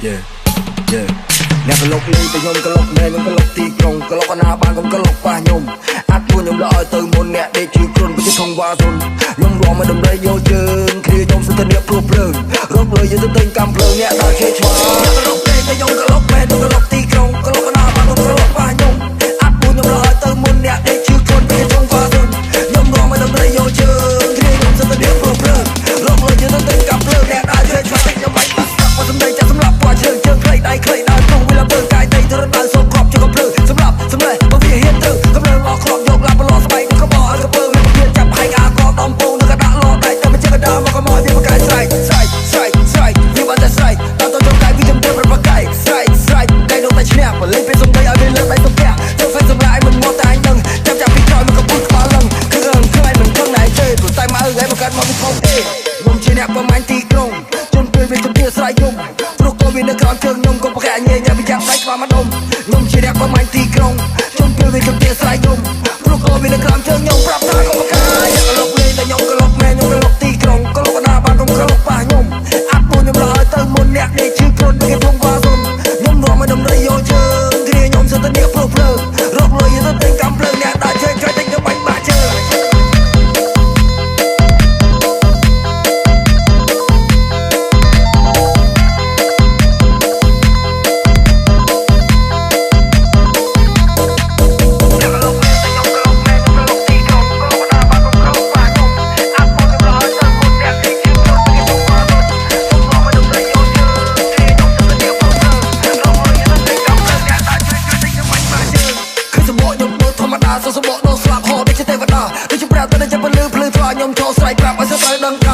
Yeah Yeah អ្នកក្លុកលេងតែខ្ញុំក្លុកមែនខ្ញុំក្លុកទីក្រុងក្លុកអាណាបានកុំក្លុកប៉ះខ្ញុំអាចពួនខ្ញុំលើឲ្យទៅមុនអ្នកដេកជឿគ្រុនពីធំវ៉ាសុនខ្ញុំរងមកដំរីយកជើងគ្នាខ្ញុំសន្ទនាព្រោះភ្លើងរកលុយយើងទៅទិញកម្មភ្លើងអ្នកដល់ជឿឆ្មាអ្នកក្លុកលេងតែខ្ញុំក្លុកមែនខ្ញុំក្លុកទីក្រុងក្លុកអាណាបានកុំក្លុកប៉ះខ្ញុំអាចពួនខ្ញុំលើឲ្យទៅមុនអ្នកដេកជឿគ្រុនពីធំវ៉ាសុនខ្ញុំរងមកដំរីយកជើងគ្នាខ្ញុំសន្ទនាព្រោះភ្លើងរកលុយយើងទៅទិញកម្មភ្លើងអ្នកដល់ជឿឆ្មាខ្ញុំបាច់បាក់ស្ដាប់មកសំដីចាស់សម្រាប់ពណ៌ជើងខ្លីដៃខ្លីដល់ទូវាလာបើកាយទៅរត់ដល់សូមគ្រាប់ជាកំភ្លើងសម្រាប់សម្លេងមកវាហ៊ានទៅកំភ្លើងអស់គ្រាប់យកឡាប់ប្រឡោស្បែកមកកបឲ្យកពើវាហ៊ានចាប់ហើយអាកោដំពងនឹងកដាក់លោដៃទៅមកជិះកដើមកកមកវាបកាយស្រែកវាបានតែស្រែកដល់ទៅចុងកាយវាជំទាវប្របកាយស្រែកដៃនោះតែឈ្នះបលេងពេលសំដីឲ្យវាលើកដៃទៅផ្ទះទៅហ្វេសសម្លាយមិនមកតែអញនឹងចាប់ពីក្រោយមកកពុះក្បាលលឹងគឺរឿងខ្លាញ់មិនខឹងណែទេព្រោះតែមកឲ្យមកកាត់មកពីផងទេខ្ញុំជាអ្នកប្រមាញ់ទីក្រុងជន់ពេលវាជំទាវស្រែកខ្ញុំព្រោះក៏វានៅក្រោមជើងខ្ញុំក៏ប្រកែកញ៉ែញ៉ាំវាចាប់ដៃក្បាលមកដុំខ្ញុំជាអ្នកប្រមាញ់ទីក្រុងជន់ពេលវាជំទាវស្រែកខ្ញុំព្រោះក៏វានៅក្រោមជើងខ្ញុំប្រាប់ថាក៏ប្រកែកអ្នកក្លុកលេងតែខ្ញុំក្លុកមែនខ្ញុំក្លុកទីក្រុងក្លុកអាណាបានកុំក្លុកប៉ះខ្ញុំអាប់ពូនខ្ញុំលើឲ្យទៅមុនអ្នកនេះជឿគ្រុនពីធំវ៉ាសុនខ្ញុំរងមកដំរីយកជើងគ្នាខ្ញុំសន្ទនាព្រោះភ្លើងរកលុយទៅទិញកម្មភ្លើងអ្នកដាក់ជើងជួយទិញទៅបាញ់បាក់ជើងសសបកដោស្លាប់ហោដូចជាទេវតាដូចជាប្រាទៅតែចាំពលឺភ្លឺថ្វាខ្ញុំចូលស្រ័យប្រាប់ឲ្យសត្រូវដឹង